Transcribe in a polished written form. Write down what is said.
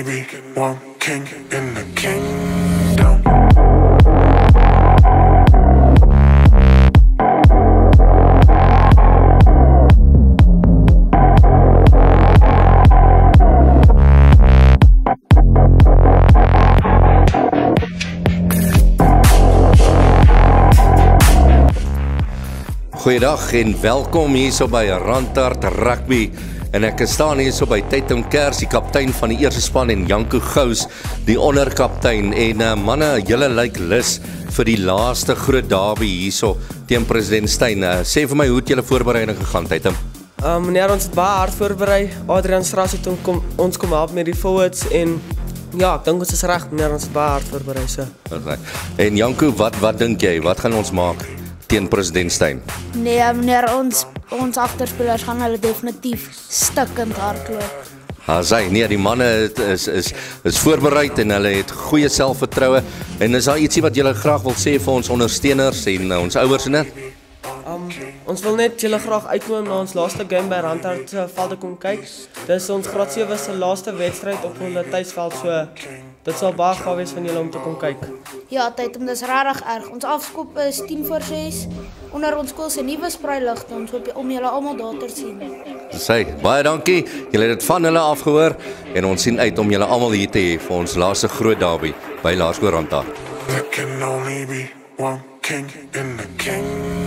only be one king in the kingdom. Goeiedag en welkom hierso by Randhart Rugby. En ek staan hierso by Tatum Kers, die kaptein van die eerste span, en Janko Gous, die onderkaptein. En manne, julle lyk lus vir die laaste groot derby hierso teen President Steyn. Sê vir my, hoe het julle voorbereiding gegaan, Tatum? Meneer, ons het baie hard voorberei. Adrian Straas het ons kom help met die forwards en ja, ek dink ons is reg, meneer, ons het baie hard voorberei. So. En Janko, wat dink jy? Wat gaan ons maak teen President Steyn? Nee, meneer, ons agterspelers gaan hulle definitief stikkend hardloop. Nee, die manne is voorbereid en hulle het goeie selfvertroue. En is daar ietsie wat julle graag wil sê vir ons ondersteuners en ons ouers en dit? Ons wil net julle graag uitnooi na ons laaste game by Randhart veld kom kyk. Dis ons graad 7 se laaste wedstryd op hulle tuisveld, so dit sal baie gaaf wees van julle om te kom kyk. Ja, Tatum, dis regtig erg. Ons afskop is 10:06 onder ons skool se nuwe spraailigte. Ons hoop om julle almal daar te sien. Baie dankie. Julle het dit van hulle afgehoor en ons sien uit om julle almal hier te hê vir ons laaste groot derby by Laerskool Randhart. There can only be one king in the kingdom.